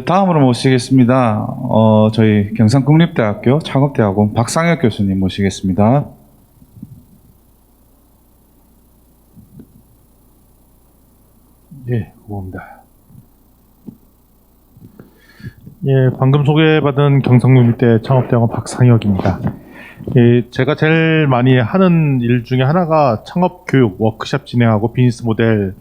다음으로 모시겠습니다. 저희 경상국립대학교 창업대학원 박상혁 교수님 모시겠습니다. 예, 고맙습니다. 예, 방금 소개받은 경상국립대 창업대학원 박상혁입니다. 예, 제가 제일 많이 하는 일 중에 하나가 창업 교육, 워크숍 진행하고 비즈니스 모델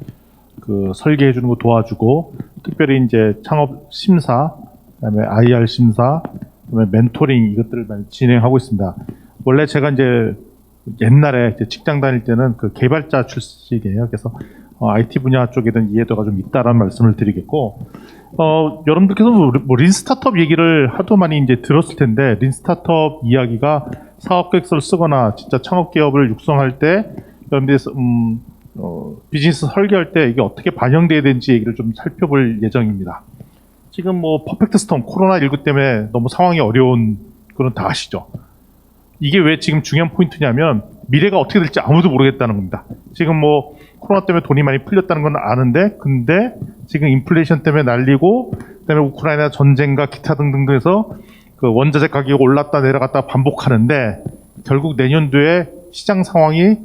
설계해 주는 거 도와주고, 특별히 이제 창업 심사, 그다음에 IR 심사, 그다음에 멘토링 이것들을 많이 진행하고 있습니다. 원래 제가 이제 옛날에 이제 직장 다닐 때는 개발자 출신이에요. 그래서 IT 분야 쪽에 대한 이해도가 좀 있다라는 말씀을 드리겠고, 여러분들께서 린 스타트업 얘기를 하도 많이 이제 들었을 텐데, 린 스타트업 이야기가 사업 계획서를 쓰거나 진짜 창업 기업을 육성할 때 여러분들이 비즈니스 설계할 때 이게 어떻게 반영돼야 되는지 얘기를 좀 살펴볼 예정입니다. 지금 퍼펙트 스톰 코로나19 때문에 너무 상황이 어려운 그런 다 아시죠? 이게 왜 지금 중요한 포인트냐면 미래가 어떻게 될지 아무도 모르겠다는 겁니다. 지금 코로나 때문에 돈이 많이 풀렸다는 건 아는데, 근데 지금 인플레이션 때문에 날리고, 그다음에 우크라이나 전쟁과 기타 등등 해서 원자재 가격이 올랐다 내려갔다 반복하는데, 결국 내년도에 시장 상황이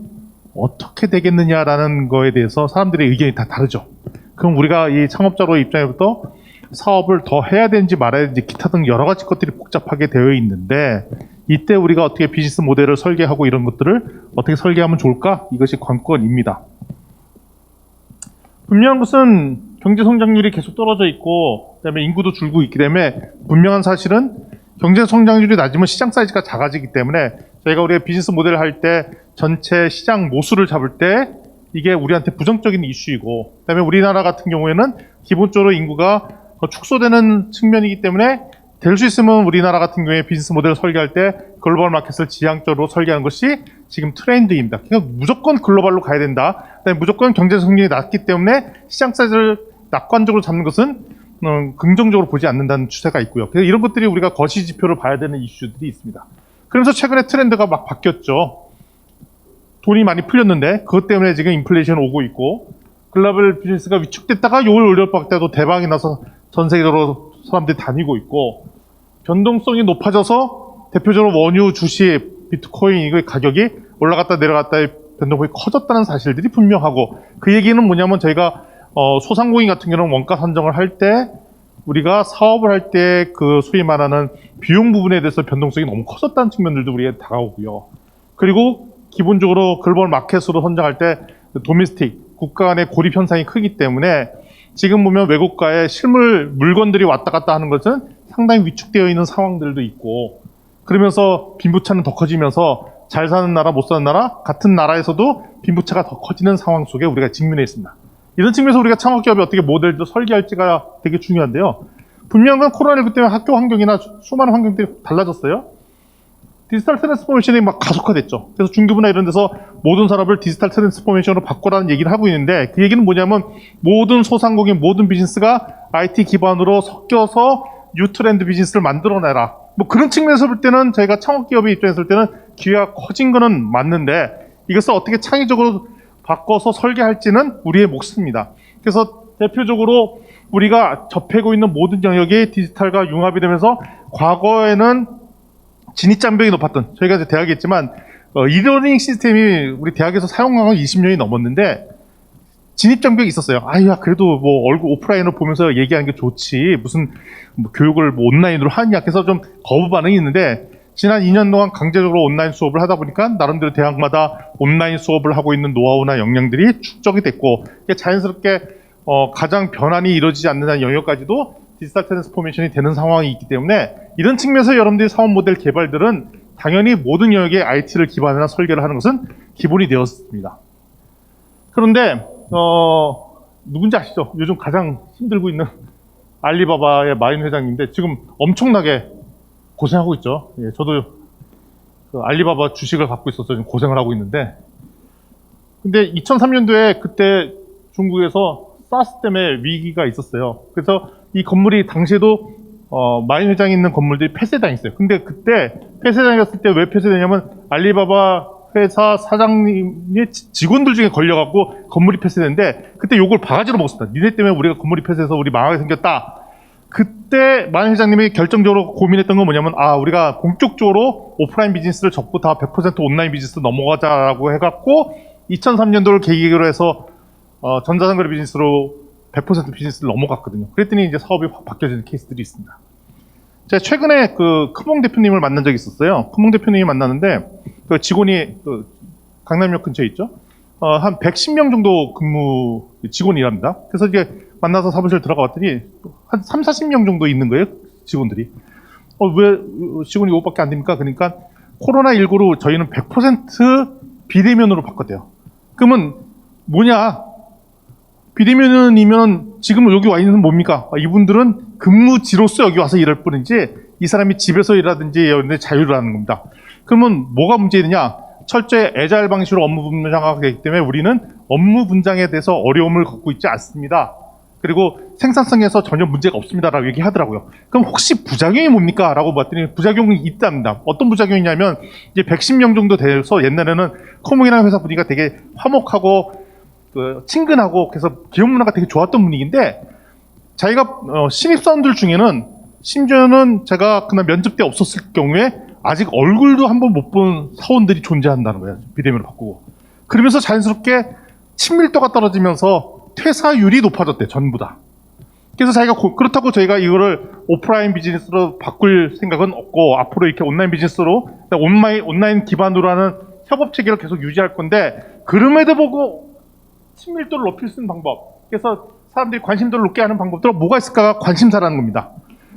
어떻게 되겠느냐라는 거에 대해서 사람들의 의견이 다 다르죠. 그럼 우리가 이 창업자로의 입장에부터 사업을 더 해야 되는지 말아야 되는지 기타 등 여러 가지 것들이 복잡하게 되어 있는데, 이때 우리가 어떻게 비즈니스 모델을 설계하고 이런 것들을 어떻게 설계하면 좋을까? 이것이 관건입니다. 분명한 것은 경제 성장률이 계속 떨어져 있고, 그다음에 인구도 줄고 있기 때문에 분명한 사실은 경제 성장률이 낮으면 시장 사이즈가 작아지기 때문에 저희가 우리가 비즈니스 모델을 할 때 전체 시장 모수를 잡을 때 이게 우리한테 부정적인 이슈이고, 그다음에 우리나라 같은 경우에는 기본적으로 인구가 축소되는 측면이기 때문에 될 수 있으면 우리나라 같은 경우에 비즈니스 모델을 설계할 때 글로벌 마켓을 지향적으로 설계하는 것이 지금 트렌드입니다. 그러니까 무조건 글로벌로 가야 된다. 그다음에 무조건 경제 성장률이 낮기 때문에 시장 사이즈를 낙관적으로 잡는 것은 긍정적으로 보지 않는다는 추세가 있고요. 그래서 이런 것들이 우리가 거시 지표를 봐야 되는 이슈들이 있습니다. 그러면서 최근에 트렌드가 막 바뀌었죠. 돈이 많이 풀렸는데 그것 때문에 지금 인플레이션 오고 있고, 글로벌 비즈니스가 위축됐다가 요일 올려박 때도 대박이 나서 전 세계적으로 사람들이 다니고 있고, 변동성이 높아져서 대표적으로 원유, 주식, 비트코인 이거의 가격이 올라갔다 내려갔다의 변동폭이 커졌다는 사실들이 분명하고, 그 얘기는 뭐냐면 저희가 소상공인 같은 경우는 원가 산정을 할 때 우리가 사업을 할 때 소위 말하는 비용 부분에 대해서 변동성이 너무 커졌다는 측면들도 우리가 다가오고요. 그리고 기본적으로 글로벌 마켓으로 선정할 때 도메스틱, 국가 간의 고립 현상이 크기 때문에 지금 보면 외국과의 실물 물건들이 왔다 갔다 하는 것은 상당히 위축되어 있는 상황들도 있고, 그러면서 빈부차는 더 커지면서 잘 사는 나라, 못 사는 나라, 같은 나라에서도 빈부차가 더 커지는 상황 속에 우리가 직면해 있습니다. 이런 측면에서 우리가 창업기업이 어떻게 모델도 설계할지가 되게 중요한데요. 분명한 건 코로나19 때문에 학교 환경이나 수많은 환경들이 달라졌어요. 디지털 트랜스포메이션이 막 가속화됐죠. 그래서 중기부나 이런 데서 모든 산업을 디지털 트랜스포메이션으로 바꾸라는 얘기를 하고 있는데, 그 얘기는 뭐냐면 모든 소상공인, 모든 비즈니스가 IT 기반으로 섞여서 뉴 트렌드 비즈니스를 만들어내라. 그런 측면에서 볼 때는 저희가 창업기업의 입장에서 볼 때는 기회가 커진 거는 맞는데, 이것을 어떻게 창의적으로 바꿔서 설계할지는 우리의 몫입니다. 그래서 대표적으로 우리가 접하고 있는 모든 영역이 디지털과 융합이 되면서, 과거에는 진입장벽이 높았던, 저희가 이제 대학에 있지만 이러닝 시스템이 우리 대학에서 사용한 건 20년이 넘었는데 진입장벽이 있었어요. 그래도 얼굴 오프라인으로 보면서 얘기하는 게 좋지, 무슨 교육을 온라인으로 하느냐, 그래서 좀 거부 반응이 있는데, 지난 2년 동안 강제적으로 온라인 수업을 하다 보니까 나름대로 대학마다 온라인 수업을 하고 있는 노하우나 역량들이 축적이 됐고, 자연스럽게 가장 변환이 이루어지지 않는 영역까지도 디지털 트랜스포메이션이 되는 상황이 있기 때문에, 이런 측면에서 여러분들이 사업 모델 개발들은 당연히 모든 영역에 IT를 기반으로 설계를 하는 것은 기본이 되었습니다. 그런데 누군지 아시죠? 요즘 가장 힘들고 있는 알리바바의 마인 회장인데 지금 엄청나게 고생하고 있죠. 예, 저도 알리바바 주식을 갖고 있어서 지금 고생을 하고 있는데, 근데 2003년도에 그때 중국에서 사스 때문에 위기가 있었어요. 그래서 이 건물이 당시에도 마인 회장이 있는 건물들이 폐쇄당했어요. 근데 그때 폐쇄당했을 때 왜 폐쇄되냐면 알리바바 회사 사장님의 직원들 중에 걸려갖고 건물이 폐쇄됐는데, 그때 욕을 바가지로 먹었습니다. 니네 때문에 우리가 건물이 폐쇄해서 우리 망하게 생겼다. 그때 그때 만 회장님이 결정적으로 고민했던 건 뭐냐면 우리가 본격적으로 오프라인 비즈니스를 접고 다 100% 온라인 비즈니스 넘어가자라고 해갖고 2003년도를 계기로 해서 전자상거래 비즈니스로 100% 비즈니스를 넘어갔거든요. 그랬더니 이제 사업이 확 바뀌어지는 케이스들이 있습니다. 제가 최근에 그 큰몽 대표님을 만난 적이 있었어요. 큰몽 대표님이 만났는데 그 직원이 그 강남역 근처에 있죠. 한 110명 정도 근무 직원이랍니다. 그래서 이제 만나서 사무실 들어가 봤더니 한 3, 40명 정도 있는 거예요, 직원들이. 왜 직원이 이것밖에 안 됩니까? 그러니까 코로나19로 저희는 100% 비대면으로 바꿨대요. 그러면 뭐냐? 비대면이면 지금 여기 와 있는 뭡니까? 이분들은 근무지로서 여기 와서 일할 뿐이지 이 사람이 집에서 일하든지 이런 데 자유를 하는 겁니다. 그러면 뭐가 문제냐? 철저히 애자일 방식으로 업무 분장화가 되기 때문에 우리는 업무 분장에 대해서 어려움을 겪고 있지 않습니다. 그리고 생산성에서 전혀 문제가 없습니다라고 얘기하더라고요. 그럼 혹시 부작용이 뭡니까? 라고 봤더니 부작용이 있답니다. 어떤 부작용이냐면 이제 110명 정도 돼서 옛날에는 커몽이라는 회사 분위기가 되게 화목하고 친근하고 그래서 기업 문화가 되게 좋았던 분위기인데 자기가 신입사원들 중에는 심지어는 제가 그날 면접 때 없었을 경우에 아직 얼굴도 한번 못 본 사원들이 존재한다는 거예요. 비대면으로 바꾸고. 그러면서 자연스럽게 친밀도가 떨어지면서 퇴사율이 높아졌대, 전부 다. 그래서 자기가 그렇다고 저희가 이거를 오프라인 비즈니스로 바꿀 생각은 없고 앞으로 이렇게 온라인 비즈니스로 온라인 기반으로 하는 협업 체계를 계속 유지할 건데 그럼에도 보고 친밀도를 높일 수 있는 방법, 그래서 사람들이 관심도를 높게 하는 방법들은 뭐가 있을까가 관심사라는 겁니다.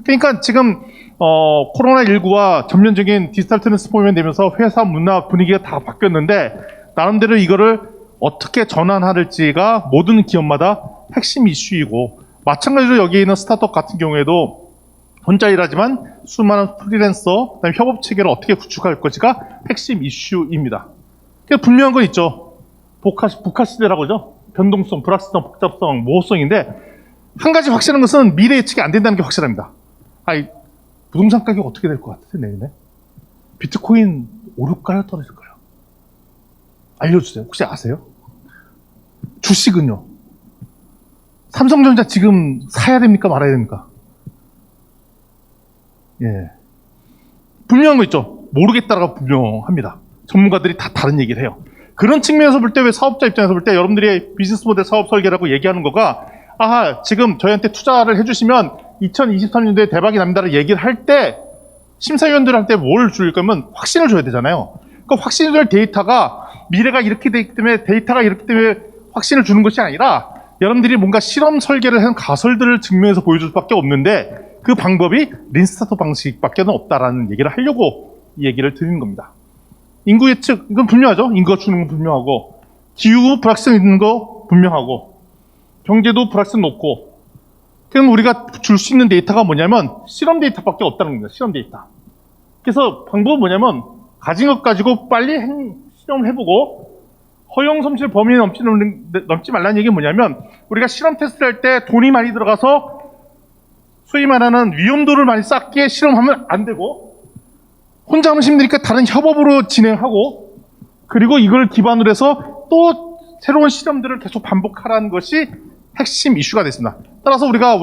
그러니까 지금 코로나19와 전면적인 디지털 트랜스포메이션이 되면서 회사 문화 분위기가 다 바뀌었는데 나름대로 이거를 어떻게 전환할지가 모든 기업마다 핵심 이슈이고 마찬가지로 여기 있는 스타트업 같은 경우에도 혼자 일하지만 수많은 프리랜서, 그다음에 협업 체계를 어떻게 구축할 것인가 핵심 이슈입니다. 그래서 분명한 건 있죠. 북한 시대라고 하죠. 변동성, 불확실성, 복잡성, 모호성인데 한 가지 확실한 것은 미래 예측이 안 된다는 게 확실합니다. 부동산 가격 어떻게 될 것 같으세요, 내년에? 비트코인 오를까요, 떨어질까요? 알려주세요. 혹시 아세요? 주식은요? 삼성전자 지금 사야 됩니까, 말아야 됩니까? 예. 분명한 거 있죠. 모르겠다라고 분명합니다. 전문가들이 다 다른 얘기를 해요. 그런 측면에서 볼 때, 왜 사업자 입장에서 볼 때 여러분들이 비즈니스 모델 사업 설계라고 얘기하는 거가 지금 저희한테 투자를 해주시면 2023년도에 대박이 납니다를 얘기를 할 때 심사위원들한테 뭘 줄 거면 확신을 줘야 되잖아요. 그 확신을 줄 데이터가 미래가 이렇게 되기 때문에 데이터가 이렇기 때문에 확신을 주는 것이 아니라 여러분들이 뭔가 실험 설계를 한 가설들을 증명해서 보여줄 수밖에 없는데 그 방법이 린스타터 방식밖에 없다라는 얘기를 하려고 이 얘기를 드리는 겁니다. 인구 예측, 이건 분명하죠. 인구가 주는 건 분명하고 기후 불확실성 있는 거 분명하고 경제도 불확실성 높고 그럼 우리가 줄 수 있는 데이터가 뭐냐면 실험 데이터밖에 없다는 겁니다. 실험 데이터. 그래서 방법은 뭐냐면 가진 것 가지고 빨리 실험을 해보고 허용 솜씨의 범위에 넘지 말라는 얘기는 뭐냐면 우리가 실험 테스트를 할 때 돈이 많이 들어가서 소위 말하는 위험도를 많이 쌓게 실험하면 안 되고 혼자 하면 힘드니까 다른 협업으로 진행하고 그리고 이걸 기반으로 해서 또 새로운 실험들을 계속 반복하라는 것이 핵심 이슈가 됐습니다. 따라서 우리가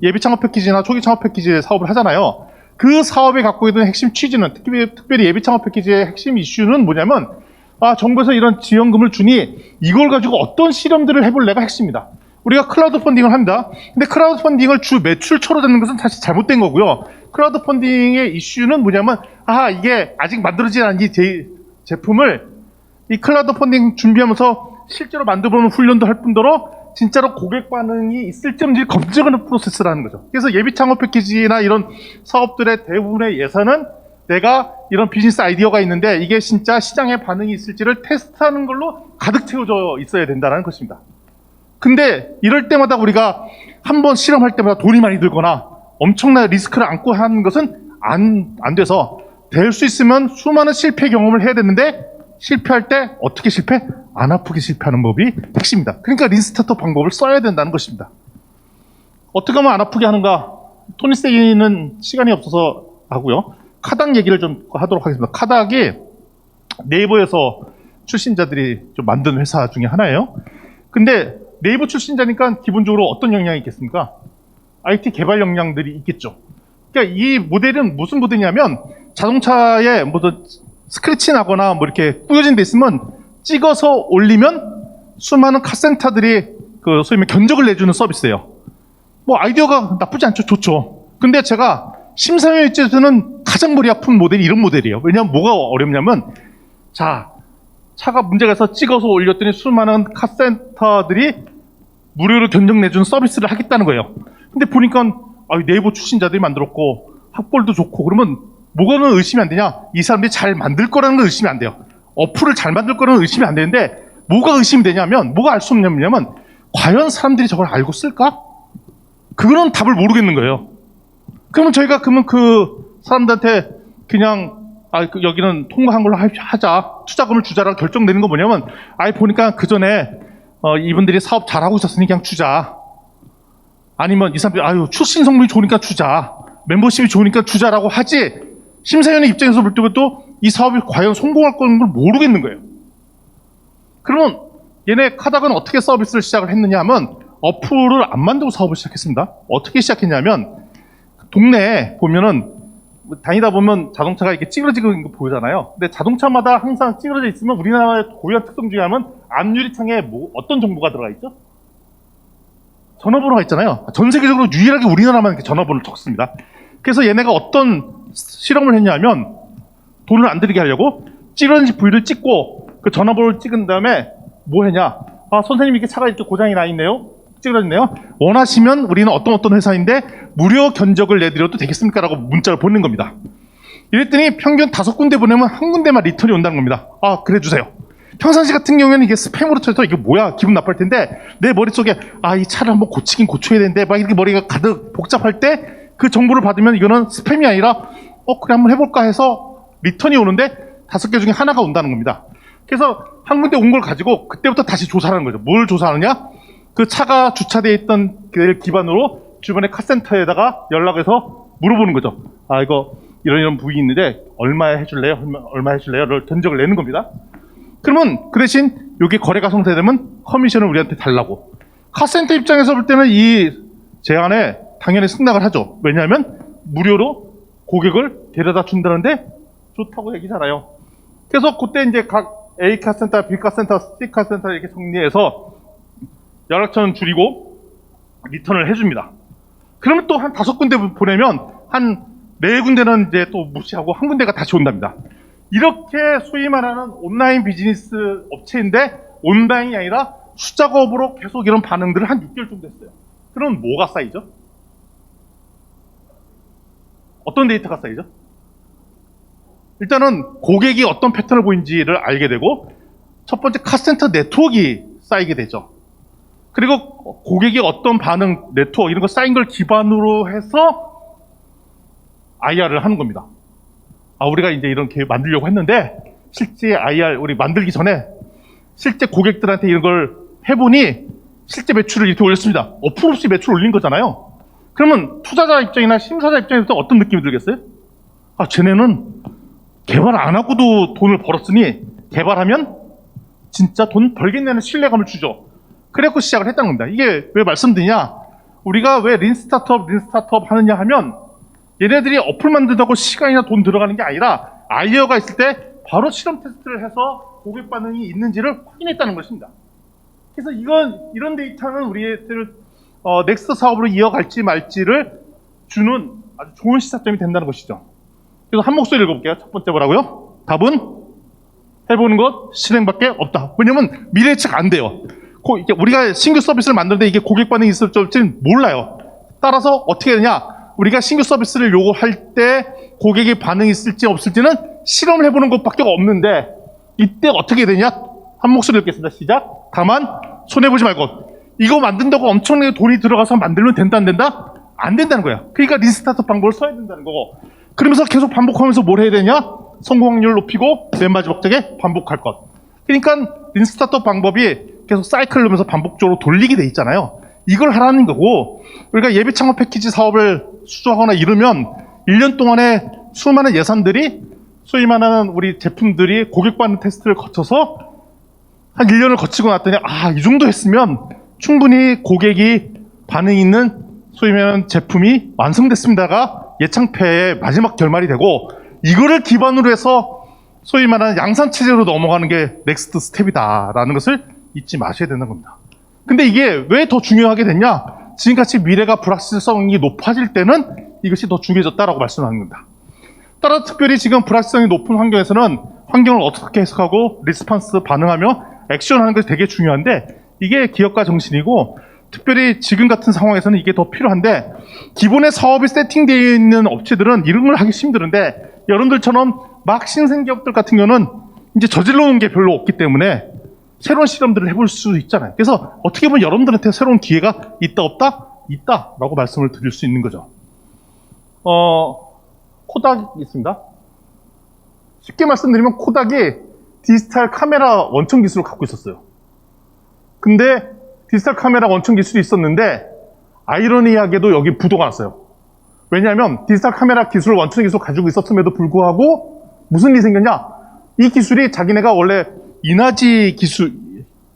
예비 창업 패키지나 초기 창업 패키지 사업을 하잖아요. 그 사업에 갖고 있는 핵심 취지는 특별히 예비 창업 패키지의 핵심 이슈는 뭐냐면 정부에서 이런 지원금을 주니 이걸 가지고 어떤 실험들을 해볼래가 핵심입니다. 우리가 클라우드 펀딩을 합니다. 근데 클라우드 펀딩을 주 매출처로 잡는 것은 사실 잘못된 거고요. 클라우드 펀딩의 이슈는 뭐냐면 이게 아직 만들어지지 않은 이 제품을 이 클라우드 펀딩 준비하면서 실제로 만들어보는 훈련도 할 뿐더러 진짜로 고객 반응이 있을지 없는지 검증하는 프로세스라는 거죠. 그래서 예비 창업 패키지나 이런 사업들의 대부분의 예산은 내가 이런 비즈니스 아이디어가 있는데 이게 진짜 시장에 반응이 있을지를 테스트하는 걸로 가득 채워져 있어야 된다는 것입니다. 근데 이럴 때마다 우리가 한번 실험할 때마다 돈이 많이 들거나 엄청난 리스크를 안고 하는 것은 안 돼서 될 수 있으면 수많은 실패 경험을 해야 되는데 실패할 때 어떻게 실패? 안 아프게 실패하는 법이 핵심입니다. 그러니까 린스타터 방법을 써야 된다는 것입니다. 어떻게 하면 안 아프게 하는가? 토니 세이는 시간이 없어서 하고요. 카닥 얘기를 좀 하도록 하겠습니다. 카닥이 네이버에서 출신자들이 좀 만든 회사 중에 하나예요. 근데 네이버 출신자니까 기본적으로 어떤 역량이 있겠습니까? IT 개발 역량들이 있겠죠. 그러니까 이 모델은 무슨 모델이냐면 자동차에 무슨 스크래치 나거나 뭐 이렇게 꾸겨진 데 있으면 찍어서 올리면 수많은 카센터들이 그 소위 말해 견적을 내주는 서비스예요. 뭐 아이디어가 나쁘지 않죠. 좋죠. 근데 제가 심사위원 입장에서는 가장 머리 아픈 모델이 이런 모델이에요. 왜냐하면 뭐가 어렵냐면 자, 차가 문제가 있어서 찍어서 올렸더니 수많은 카센터들이 무료로 견적 내주는 서비스를 하겠다는 거예요. 근데 보니까 네이버 출신자들이 만들었고 학벌도 좋고 그러면 뭐가는 의심이 안 되냐? 이 사람들이 잘 만들 거라는 건 의심이 안 돼요. 어플을 잘 만들 거라는 의심이 안 되는데 뭐가 의심이 되냐면 뭐가 알 수 없냐면 과연 사람들이 저걸 알고 쓸까? 그거는 답을 모르겠는 거예요. 그러면 저희가 그러면 그 사람들한테 그냥 여기는 통과한 걸로 하자, 투자금을 주자라고 결정되는 거 뭐냐면 보니까 그 전에 이분들이 사업 잘하고 있었으니 그냥 주자. 아니면 이 사람들이 출신 성분이 좋으니까 주자, 멤버십이 좋으니까 주자라고 하지. 심사위원의 입장에서 볼 때부터 이 사업이 과연 성공할 거는 걸 모르겠는 거예요. 그러면 얘네 카닥은 어떻게 서비스를 시작을 했느냐 하면 어플을 안 만들고 사업을 시작했습니다. 어떻게 시작했냐면 동네에 보면은 다니다 보면 자동차가 이렇게 찌그러지고 있는 거 보이잖아요. 근데 자동차마다 항상 찌그러져 있으면 우리나라의 고유한 특성 중에 하나는 앞유리창에 어떤 정보가 들어가 있죠? 전화번호가 있잖아요. 전 세계적으로 유일하게 우리나라만 이렇게 전화번호를 적습니다. 그래서 얘네가 어떤 실험을 했냐면 돈을 안 들이게 하려고 찌그러진 부위를 찍고 그 전화번호를 찍은 다음에 뭐 했냐? 선생님 이게 차가 이렇게 고장이 나 있네요. 찌그러졌네요. 원하시면 우리는 어떤 회사인데 무료 견적을 내드려도 되겠습니까? 라고 문자를 보낸 겁니다. 이랬더니 평균 5군데 보내면 한 군데만 리턴이 온다는 겁니다. 그래 주세요. 평상시 같은 경우에는 이게 스팸으로 쳐서 이게 뭐야 기분 나쁠 텐데 내 머릿속에 이 차를 한번 고치긴 고쳐야 되는데 막 이렇게 머리가 가득 복잡할 때 그 정보를 받으면 이거는 스팸이 아니라 그래 한번 해볼까 해서 리턴이 오는데 5개 중에 하나가 온다는 겁니다. 그래서 한 군데 온 걸 가지고 그때부터 다시 조사를 하는 거죠. 뭘 조사하느냐? 그 차가 주차되어 있던 그 기반으로 주변의 카센터에다가 연락해서 물어보는 거죠. 이거 이런 부위 있는데 얼마에 해줄래요? 얼마 해줄래요?를 견적을 내는 겁니다. 그러면 그 대신 이게 거래가 성사되면 커미션을 우리한테 달라고. 카센터 입장에서 볼 때는 이 제안에 당연히 승낙을 하죠. 왜냐하면 무료로 고객을 데려다 준다는데 좋다고 얘기잖아요. 그래서 그때 이제 각 A 카센터, B 카센터, C 카센터 이렇게 정리해서 연락처는 줄이고 리턴을 해줍니다. 그러면 또 한 5군데 보내면 한 4군데는 이제 또 무시하고 한 군데가 다시 온답니다. 이렇게 소위 말하는 온라인 비즈니스 업체인데 온라인이 아니라 수작업으로 계속 이런 반응들을 한 6개월 정도 했어요. 그럼 뭐가 쌓이죠? 어떤 데이터가 쌓이죠? 일단은 고객이 어떤 패턴을 보이는지를 알게 되고 첫 번째 카센터 네트워크가 쌓이게 되죠. 그리고 고객이 어떤 반응, 네트워크 이런 거 쌓인 걸 기반으로 해서 IR을 하는 겁니다. 우리가 이제 이런 계획 만들려고 했는데 실제 IR 우리 만들기 전에 실제 고객들한테 이런 걸 해보니 실제 매출을 이렇게 올렸습니다. 어플 없이 매출 올린 거잖아요. 그러면 투자자 입장이나 심사자 입장에서 어떤 느낌이 들겠어요? 쟤네는 개발 안 하고도 돈을 벌었으니 개발하면 진짜 돈 벌겠냐는 신뢰감을 주죠. 그래서 시작을 했다는 겁니다. 이게 왜 말씀드리냐? 우리가 왜 린 스타트업 하느냐 하면 얘네들이 어플 만든다고 시간이나 돈 들어가는 게 아니라 아이디어가 있을 때 바로 실험 테스트를 해서 고객 반응이 있는지를 확인했다는 것입니다. 그래서 이런 데이터는 우리들 넥스트 사업으로 이어갈지 말지를 주는 아주 좋은 시사점이 된다는 것이죠. 그래서 한 목소리 읽어볼게요. 첫 번째 뭐라고요? 답은 해보는 것, 실행밖에 없다. 왜냐면 미래 예측 안 돼요. 우리가 신규 서비스를 만드는데 이게 고객 반응이 있을지 없을지는 몰라요. 따라서 어떻게 되냐? 우리가 신규 서비스를 요구할 때 고객의 반응이 있을지 없을지는 실험을 해보는 것밖에 없는데 이때 어떻게 되냐? 한 목소리 읽겠습니다. 시작. 다만 손해보지 말고 이거 만든다고 엄청나게 돈이 들어가서 만들면 된다 안 된다? 안 된다는 거야. 그러니까 린스타트 방법을 써야 된다는 거고 그러면서 계속 반복하면서 뭘 해야 되냐? 성공 확률을 높이고 맨 마지막에 반복할 것. 그러니까 린스타트 방법이 계속 사이클을 넣으면서 반복적으로 돌리게 돼 있잖아요. 이걸 하라는 거고 우리가 예비 창업 패키지 사업을 수주하거나 이러면 1년 동안에 수많은 예산들이 소위 말하는 우리 제품들이 고객 반응 테스트를 거쳐서 한 1년을 거치고 났더니 이 정도 했으면 충분히 고객이 반응이 있는 소위 말하는 제품이 완성됐습니다가 예창패의 마지막 결말이 되고, 이거를 기반으로 해서 소위 말하는 양산 체제로 넘어가는 게 넥스트 스텝이다라는 것을 잊지 마셔야 되는 겁니다. 근데 이게 왜 더 중요하게 됐냐? 지금같이 미래가 불확실성이 높아질 때는 이것이 더 중요해졌다라고 말씀하는 겁니다. 따라 특별히 지금 불확실성이 높은 환경에서는 환경을 어떻게 해석하고 리스폰스 반응하며 액션하는 것이 되게 중요한데, 이게 기업가 정신이고, 특별히 지금 같은 상황에서는 이게 더 필요한데, 기본의 사업이 세팅되어 있는 업체들은 이런 걸 하기 힘드는데, 여러분들처럼 막 신생 기업들 같은 경우는 이제 저질러 놓은 게 별로 없기 때문에 새로운 실험들을 해볼 수 있잖아요. 그래서 어떻게 보면 여러분들한테 새로운 기회가 있다 없다? 있다라고 말씀을 드릴 수 있는 거죠. 코닥이 있습니다. 쉽게 말씀드리면 코닥이 디지털 카메라 원천 기술을 갖고 있었어요. 근데 디지털 카메라 원천 기술이 있었는데 아이러니하게도 여기 부도가 났어요. 왜냐하면 디지털 카메라 기술 원천 기술 가지고 있었음에도 불구하고 무슨 일이 생겼냐? 이 기술이 자기네가 원래 인화지 기술,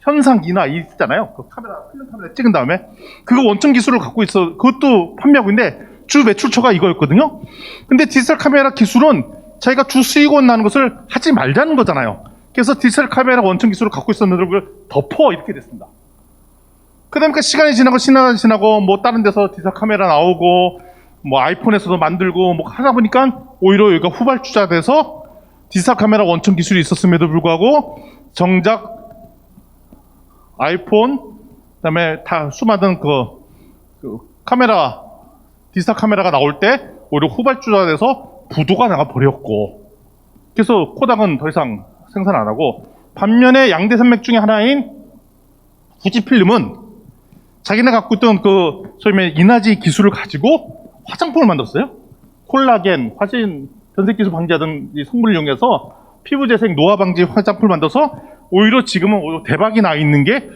현상 인화 있잖아요. 그 카메라, 필름 카메라 찍은 다음에 그거 원천 기술을 갖고 있어. 그것도 판매하고 있는데 주 매출처가 이거였거든요. 근데 디지털 카메라 기술은 자기가 주 수익원 나는 것을 하지 말자는 거잖아요. 그래서 디지털 카메라 원천 기술을 갖고 있었는데 그걸 덮어 이렇게 됐습니다. 그다음에 시간이 지나고 뭐 다른 데서 디지털 카메라 나오고 뭐 아이폰에서도 만들고 뭐 하다 보니까 오히려 여기가 후발주자 돼서 디지털 카메라 원천 기술이 있었음에도 불구하고 정작 아이폰 그다음에 다 수많은 그 카메라 디지털 카메라가 나올 때 오히려 후발주자 돼서 부도가 나가 버렸고, 그래서 코닥은 더 이상 생산 안 하고, 반면에 양대 산맥 중에 하나인 후지필름은 자기네 갖고 있던 그 소위 말해 인화지 기술을 가지고 화장품을 만들었어요. 콜라겐, 화진, 변색 기술 방지하던 이 성분을 이용해서 피부 재생, 노화 방지 화장품을 만들어서 오히려 지금은 오히려 대박이 나 있는 게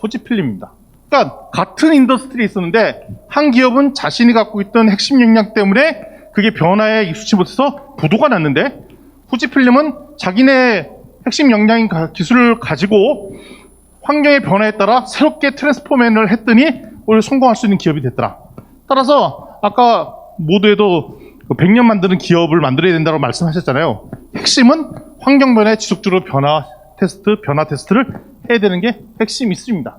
후지필름입니다. 그러니까 같은 인더스트리에 있었는데 한 기업은 자신이 갖고 있던 핵심 역량 때문에 그게 변화에 익숙치 못해서 부도가 났는데, 후지필름은 자기네 핵심 역량인 기술을 가지고 환경의 변화에 따라 새롭게 트랜스포맨을 했더니 오히려 성공할 수 있는 기업이 됐더라. 따라서 아까 모두에도 100년 만드는 기업을 만들어야 된다고 말씀하셨잖아요. 핵심은 환경 변화에 지속적으로 변화 테스트를 해야 되는 게 핵심이 있습니다.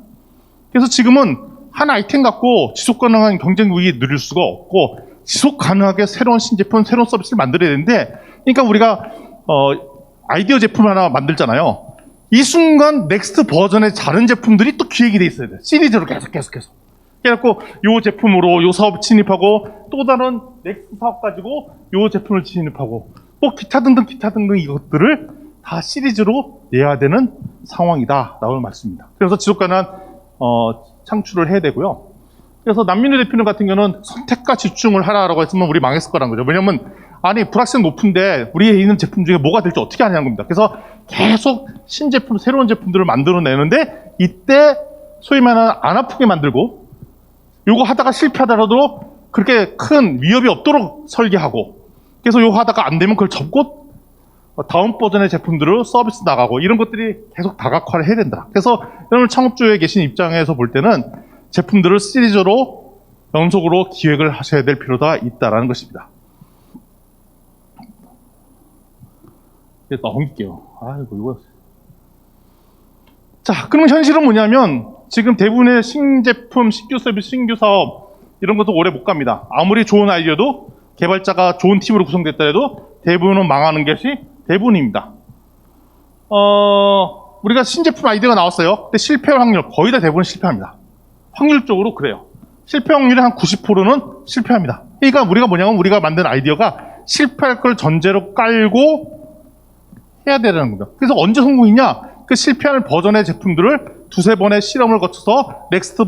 그래서 지금은 한 아이템 갖고 지속 가능한 경쟁 우위에 누릴 수가 없고, 지속 가능하게 새로운 신제품, 새로운 서비스를 만들어야 되는데, 그러니까 우리가 아이디어 제품 하나 만들잖아요. 이 순간 넥스트 버전의 다른 제품들이 또 기획이 돼 있어야 돼. 시리즈로 계속. 그래갖고 요 제품으로 요 사업 진입하고 또 다른 넥스트 사업 가지고 요 제품을 진입하고 뭐 기타 등등 이것들을 다 시리즈로 내야 되는 상황이다라고 말씀입니다. 그래서 지속 가능한 창출을 해야 되고요. 그래서 남민우 대표님 같은 경우는 선택과 집중을 하라라고 했으면 우리 망했을 거란 거죠. 왜냐면 아니 불확실성 높은데 우리에 있는 제품 중에 뭐가 될지 어떻게 하냐는 겁니다. 그래서 계속 신제품, 새로운 제품들을 만들어내는데, 이때 소위 말하는 안 아프게 만들고, 요거 하다가 실패하더라도 그렇게 큰 위협이 없도록 설계하고, 그래서 요거 하다가 안 되면 그걸 접고 다음 버전의 제품들을 서비스 나가고, 이런 것들이 계속 다각화를 해야 된다. 그래서 여러분 창업주에 계신 입장에서 볼 때는 제품들을 시리즈로 연속으로 기획을 하셔야 될 필요가 있다라는 것입니다. 넘길게요. 아이고, 이거. 자, 그럼 현실은 뭐냐면, 지금 대부분의 신제품, 신규 서비스, 신규 사업, 이런 것도 오래 못 갑니다. 아무리 좋은 아이디어도 개발자가 좋은 팀으로 구성됐다 해도 대부분은 망하는 것이 대부분입니다. 우리가 신제품 아이디어가 나왔어요. 근데 실패 확률, 거의 다 대부분 실패합니다. 확률적으로 그래요. 실패 확률이 한 90%는 실패합니다. 그러니까 우리가 뭐냐면, 우리가 만든 아이디어가 실패할 걸 전제로 깔고 해야 되는 겁니다. 그래서 언제 성공이냐? 그 실패하는 버전의 제품들을 두세 번의 실험을 거쳐서 넥스트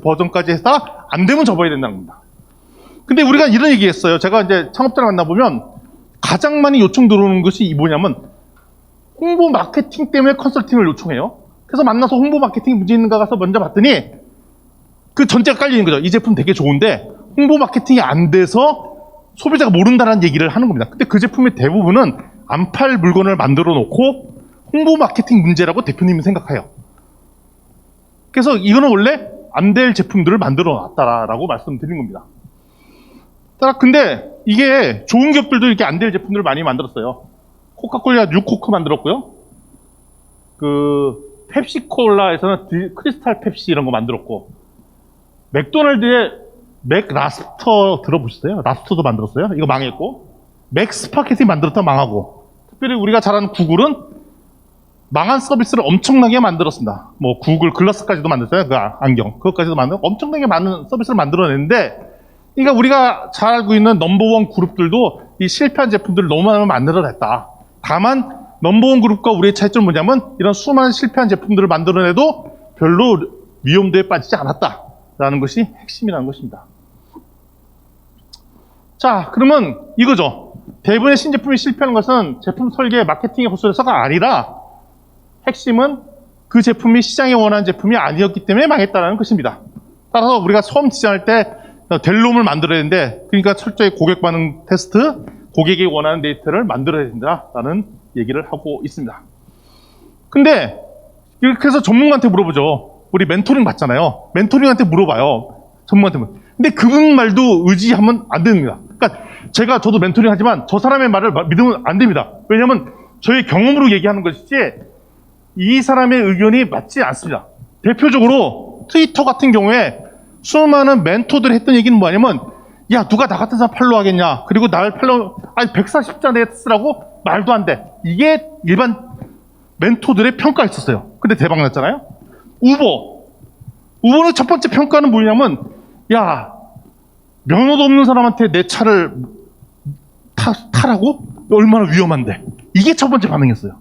버전까지 해서 안 되면 접어야 된다는 겁니다. 근데 우리가 이런 얘기 했어요. 제가 이제 창업자를 만나보면 가장 많이 요청 들어오는 것이 뭐냐면, 홍보 마케팅 때문에 컨설팅을 요청해요. 그래서 만나서 홍보 마케팅 문제 있는가 가서 먼저 봤더니 그 전제가 깔리는 거죠. 이 제품 되게 좋은데 홍보 마케팅이 안 돼서 소비자가 모른다는 얘기를 하는 겁니다. 근데 그 제품의 대부분은 안 팔 물건을 만들어 놓고 홍보 마케팅 문제라고 대표님이 생각해요. 그래서 이거는 원래 안 될 제품들을 만들어 놨다라고 말씀드린 겁니다. 자, 근데 이게 좋은 기업들도 이렇게 안 될 제품들을 많이 만들었어요. 코카콜라 뉴코크 만들었고요. 그 펩시콜라에서는 크리스탈 펩시 이런 거 만들었고, 맥도날드의 맥라스터 들어보셨어요? 라스터도 만들었어요. 이거 망했고, 맥스파켓이 만들었다 망하고, 특별히 우리가 잘 아는 구글은 망한 서비스를 엄청나게 만들었습니다. 뭐 구글 글라스까지도 만들었어요. 그 안경 그것까지도 만들고 엄청나게 많은 서비스를 만들어냈는데, 그러니까 우리가 잘 알고 있는 넘버원 그룹들도 이 실패한 제품들을 너무 많이 만들어냈다. 다만 넘버원 그룹과 우리의 차이점은 뭐냐면 이런 수많은 실패한 제품들을 만들어내도 별로 위험도에 빠지지 않았다라는 것이 핵심이라는 것입니다. 자, 그러면 이거죠. 대부분의 신제품이 실패하는 것은 제품 설계, 마케팅의 호소에서가 아니라 핵심은 그 제품이 시장에 원하는 제품이 아니었기 때문에 망했다는 것입니다. 따라서 우리가 처음 디자인할 때 될 놈을 만들어야 되는데, 그러니까 철저히 고객 반응 테스트, 고객이 원하는 데이터를 만들어야 된다라는 얘기를 하고 있습니다. 근데 이렇게 해서 전문가한테 물어보죠. 우리 멘토링 받잖아요. 멘토링한테 물어봐요. 전문가한테. 근데 그분 말도 의지하면 안 됩니다. 그러니까 저도 멘토링 하지만 저 사람의 말을 믿으면 안 됩니다. 왜냐하면 저희 경험으로 얘기하는 것이지 이 사람의 의견이 맞지 않습니다. 대표적으로 트위터 같은 경우에 수많은 멘토들이 했던 얘기는 뭐냐면, 야, 누가 나 같은 사람 팔로우 하겠냐, 그리고 나를 팔로우, 아니 140자 내가 쓰라고? 말도 안 돼. 이게 일반 멘토들의 평가였었어요. 근데 대박 났잖아요. 우버는 첫 번째 평가는 뭐냐면, 야, 면허도 없는 사람한테 내 차를 타라고? 얼마나 위험한데. 이게 첫 번째 반응이었어요.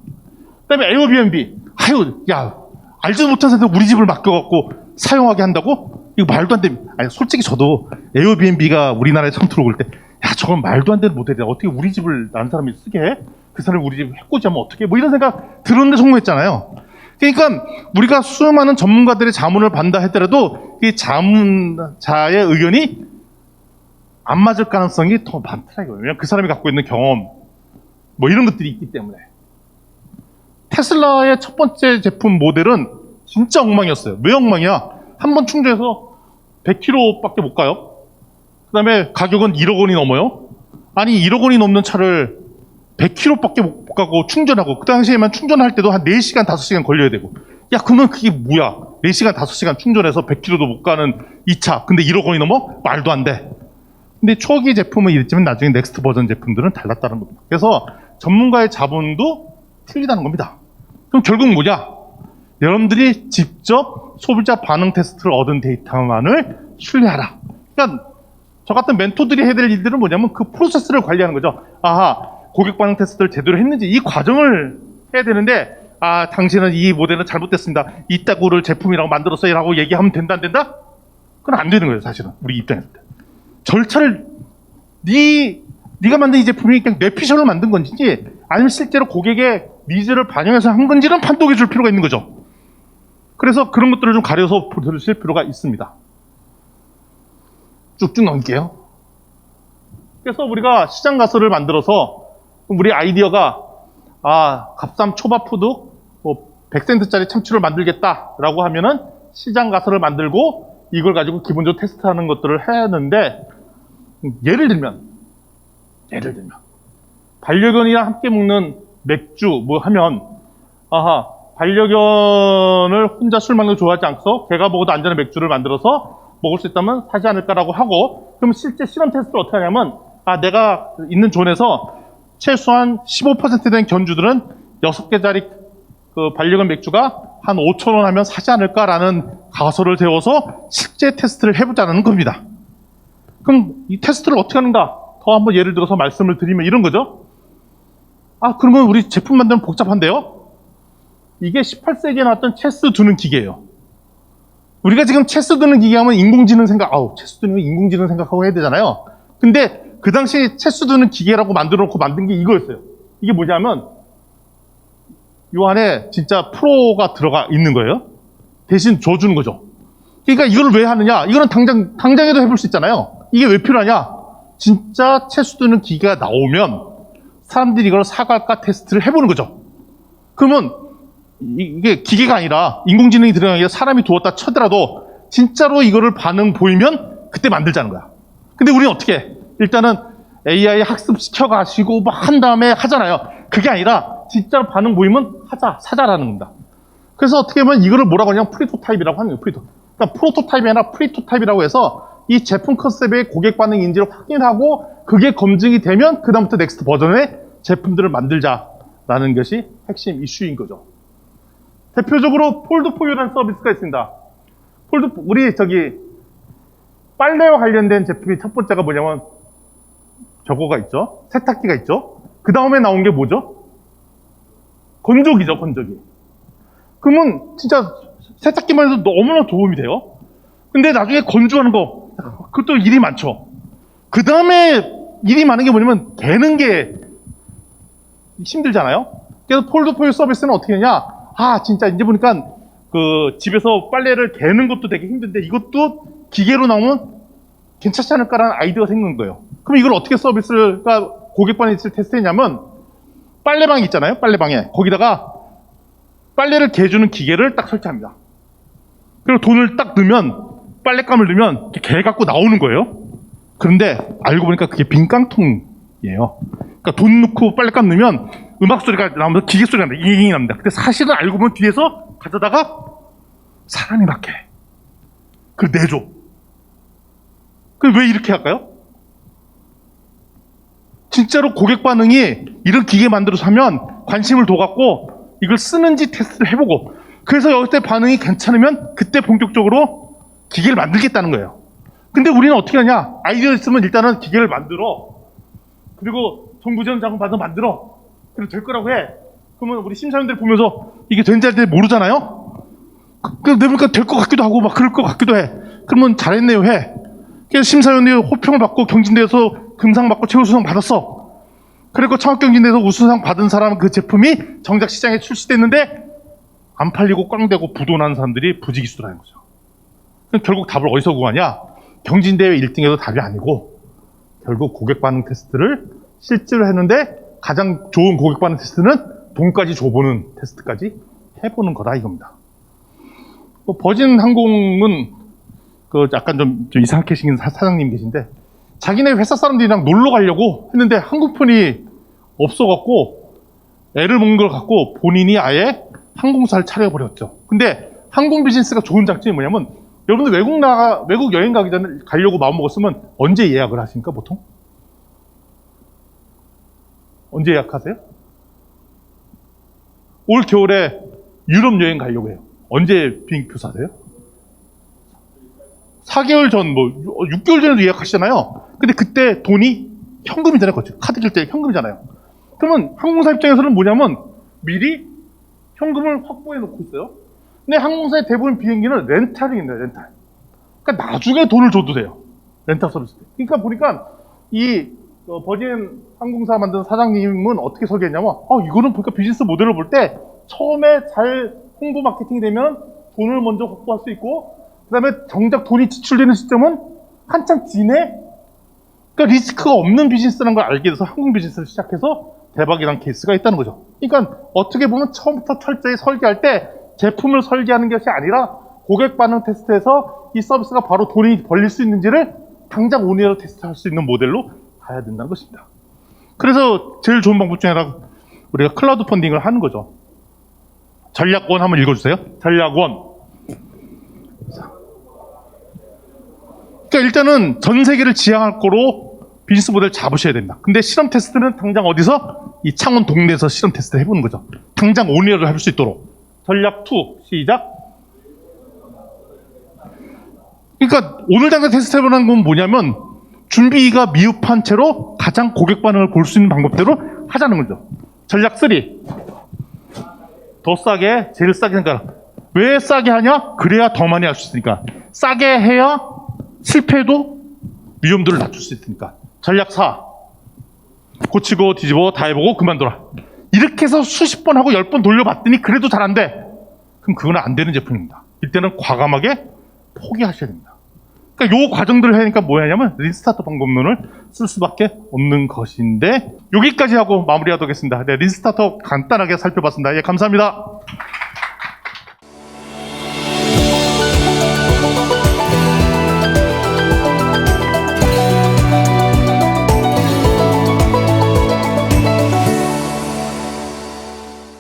그 다음에 에어비앤비. 아유, 야, 알지도 못한 사람한테 우리 집을 맡겨갖고 사용하게 한다고? 이거 말도 안 돼. 아니, 솔직히 저도 에어비앤비가 우리나라에 처음 들어올 때, 야, 저건 말도 안 되는 모델이야. 어떻게 우리 집을 다른 사람이 쓰게 해? 그 사람이 우리 집 해코지하면 어떻게? 뭐 이런 생각 들었는데 성공했잖아요. 그러니까 우리가 수많은 전문가들의 자문을 받는다 하더라도 이 자문자의 의견이 안 맞을 가능성이 더 많더라고요. 왜냐면 그 사람이 갖고 있는 경험, 뭐 이런 것들이 있기 때문에. 테슬라의 첫 번째 제품 모델은 진짜 엉망이었어요. 왜 엉망이야? 한 번 충전해서 100km밖에 못 가요. 그 다음에 가격은 1억 원이 넘어요. 아니 1억 원이 넘는 차를 100km밖에 못 가고 충전하고, 그 당시에만 충전할 때도 한 4시간 5시간 걸려야 되고, 야 그러면 그게 뭐야? 4시간 5시간 충전해서 100km도 못 가는 이 차, 근데 1억 원이 넘어? 말도 안 돼. 근데 초기 제품은 이랬지만 나중에 넥스트 버전 제품들은 달랐다는 겁니다. 그래서 전문가의 자본도 틀리다는 겁니다. 그럼 결국 뭐냐? 여러분들이 직접 소비자 반응 테스트를 얻은 데이터만을 신뢰하라. 그러니까 저 같은 멘토들이 해야 될 일들은 뭐냐면 그 프로세스를 관리하는 거죠. 아하, 고객 반응 테스트를 제대로 했는지 이 과정을 해야 되는데, 아, 당신은 이 모델은 잘못됐습니다. 이따구를 제품이라고 만들었어요 라고 얘기하면 된다 안 된다? 그건 안 되는 거예요, 사실은. 우리 입장에서. 절차를 네가 만든 이 제품이 그냥 뇌피셜로 만든 건지 아니면 실제로 고객의 니즈를 반영해서 한 건지는 판독해 줄 필요가 있는 거죠. 그래서 그런 것들을 좀 가려서 들으실 필요가 있습니다. 쭉쭉 넘길게요. 그래서 우리가 시장 가설을 만들어서 우리 아이디어가 값삼 초밥푸드 뭐 100센트짜리 참치를 만들겠다라고 하면은 시장 가설을 만들고 이걸 가지고 기본적으로 테스트하는 것들을 해야 하는데, 예를 들면 반려견이랑 함께 먹는 맥주 뭐 하면, 반려견을 혼자 술 먹는 거 좋아하지 않고 걔가 먹어도 안전한 맥주를 만들어서 먹을 수 있다면 사지 않을까라고 하고, 그럼 실제 실험 테스트를 어떻게 하냐면, 내가 있는 존에서 최소한 15% 된 견주들은 6개짜리 그 반려견 맥주가 한 5,000원 하면 사지 않을까라는 가설을 세워서 실제 테스트를 해보자는 겁니다. 그럼 이 테스트를 어떻게 하는가? 더 한번 예를 들어서 말씀을 드리면 이런 거죠. 그러면 우리 제품 만들면 복잡한데요? 이게 18세기에 나왔던 체스 두는 기계예요. 우리가 지금 체스 두는 기계 하면 인공지능 체스 두는 인공지능 생각하고 해야 되잖아요. 근데 그 당시 체스 두는 기계라고 만든 게 이거였어요. 이게 뭐냐면 요 안에 진짜 프로가 들어가 있는 거예요. 대신 줘주는 거죠. 그러니까 이걸 왜 하느냐? 이거는 당장에도 해볼 수 있잖아요. 이게 왜 필요하냐? 진짜 체스 두는 기계가 나오면 사람들이 이걸 사갈까 테스트를 해보는 거죠. 그러면 이게 기계가 아니라 인공지능이 들어가는 게 사람이 두었다 쳐더라도 진짜로 이거를 반응 보이면 그때 만들자는 거야. 근데 우리는 어떻게 해? 일단은 AI 학습시켜 가시고 막 한 다음에 하잖아요. 그게 아니라 진짜로 반응 보이면 사자라는 겁니다. 그래서 어떻게 보면 이거를 뭐라고 하냐면 프리토타입이라고 하는 거예요. 그러니까 프로토타입이 아니라 프리토타입이라고 해서 이 제품 컨셉의 고객 반응인지를 확인하고 그게 검증이 되면 그다음부터 넥스트 버전의 제품들을 만들자라는 것이 핵심 이슈인 거죠. 대표적으로 폴드포유라는 서비스가 있습니다. 우리 빨래와 관련된 제품이 첫 번째가 뭐냐면 저거가 있죠. 세탁기가 있죠. 그 다음에 나온 게 뭐죠? 건조기죠, 건조기. 그러면 진짜 세탁기만 해도 너무나 도움이 돼요. 근데 나중에 건조하는 거, 그것도 일이 많죠. 그 다음에 일이 많은 게 뭐냐면 개는 게 힘들잖아요. 그래서 폴드포유 서비스는 어떻게 하냐? 진짜 이제 보니까 그 집에서 빨래를 개는 것도 되게 힘든데 이것도 기계로 나오면 괜찮지 않을까라는 아이디어가 생긴 거예요. 그럼 이걸 어떻게 고객 반응을 테스트했냐면 빨래방이 있잖아요. 빨래방에 거기다가 빨래를 개주는 기계를 딱 설치합니다. 그리고 돈을 딱 넣으면 빨랫감을 넣으면 개 갖고 나오는 거예요. 그런데 알고 보니까 그게 빈 깡통이에요. 그러니까 돈 넣고 빨랫감 넣으면 음악 소리가 나오면서 기계 소리가 납니다. 잉잉 납니다. 근데 사실은 알고 보면 뒤에서 가져다가 사람이 막 해. 그걸 내줘. 그럼 왜 이렇게 할까요? 진짜로 고객 반응이 이런 기계 만들어서 하면 관심을 둬갖고 이걸 쓰는지 테스트를 해보고 그래서 여기서 반응이 괜찮으면 그때 본격적으로 기계를 만들겠다는 거예요. 근데 우리는 어떻게 하냐? 아이디어 있으면 일단은 기계를 만들어. 그리고 정부 지원 자금 받아 만들어. 그리고 될 거라고 해. 그러면 우리 심사위원들이 보면서 이게 된지 안 된지 모르잖아요? 내보니까 될 것 같기도 하고 막 그럴 것 같기도 해. 그러면 잘했네요 해. 그래서 심사위원들이 호평을 받고 경진대에서 금상 받고 최우수상 받았어. 그리고 창업경진대에서 우수상 받은 사람은 그 제품이 정작 시장에 출시됐는데 안 팔리고 꽝되고 부도난 사람들이 부지기수라는 거죠. 그럼 결국 답을 어디서 구하냐? 경진대회 1등에도 답이 아니고 결국 고객 반응 테스트를 실제로 했는데 가장 좋은 고객 반응 테스트는 돈까지 줘보는 테스트까지 해보는 거다 이겁니다. 버진 항공은 약간 좀 이상하게 생긴 사장님 계신데 자기네 회사 사람들이랑 놀러 가려고 했는데 항공편이 없어갖고 애를 먹는 걸 갖고 본인이 아예 항공사를 차려버렸죠. 근데 항공 비즈니스가 좋은 장점이 뭐냐면 여러분들 외국 여행 가기 전에 가려고 마음먹었으면 언제 예약을 하십니까 보통? 언제 예약하세요? 올 겨울에 유럽 여행 가려고 해요. 언제 비행기표 사세요? 4개월 전, 6개월 전에도 예약하시잖아요. 근데 그때 돈이 현금이잖아요. 그렇죠? 카드 결제 현금이잖아요. 그러면 항공사 입장에서는 뭐냐면 미리 현금을 확보해 놓고 있어요. 근데 항공사의 대부분 비행기는 렌탈이 있네요, 렌탈. 그러니까 나중에 돈을 줘도 돼요. 렌탈 서비스 때. 그러니까 보니까 버진 항공사 만든 사장님은 어떻게 설계했냐면, 이거는 보니까 비즈니스 모델을 볼 때 처음에 잘 홍보 마케팅이 되면 돈을 먼저 확보할 수 있고, 그 다음에 정작 돈이 지출되는 시점은 한참 뒤내, 그러니까 리스크가 없는 비즈니스라는 걸 알게 돼서 항공 비즈니스를 시작해서 대박이 난 케이스가 있다는 거죠. 그러니까 어떻게 보면 처음부터 철저히 설계할 때 제품을 설계하는 것이 아니라 고객 반응 테스트에서 이 서비스가 바로 돈이 벌릴 수 있는지를 당장 온에어 테스트할 수 있는 모델로 가야 된다는 것입니다. 그래서 제일 좋은 방법 중에 하나가 우리가 클라우드 펀딩을 하는 거죠. 전략원 한번 읽어주세요. 전략원. 그러니까 일단은 전 세계를 지향할 거로 비즈니스 모델 잡으셔야 됩니다. 근데 실험 테스트는 당장 어디서? 이 창원 동네에서 실험 테스트 해보는 거죠. 당장 온에어를 할 수 있도록. 전략 2 시작. 그러니까 오늘 당장 테스트 해보는 건 뭐냐면 준비가 미흡한 채로 가장 고객 반응을 볼 수 있는 방법대로 하자는 거죠. 전략 3 더 싸게, 제일 싸게 생각하라. 왜 싸게 하냐? 그래야 더 많이 할 수 있으니까. 싸게 해야 실패해도 위험도를 낮출 수 있으니까. 전략 4 고치고 뒤집어 다 해보고 그만둬라. 이렇게 해서 수십 번 하고 10번 돌려봤더니 그래도 잘 안 돼. 그럼 그건 안 되는 제품입니다. 이때는 과감하게 포기하셔야 됩니다. 그러니까 요 과정들을 하니까 뭐냐면 린스타터 방법론을 쓸 수밖에 없는 것인데 여기까지 하고 마무리하도록 하겠습니다. 네, 린스타터 간단하게 살펴봤습니다. 예, 감사합니다.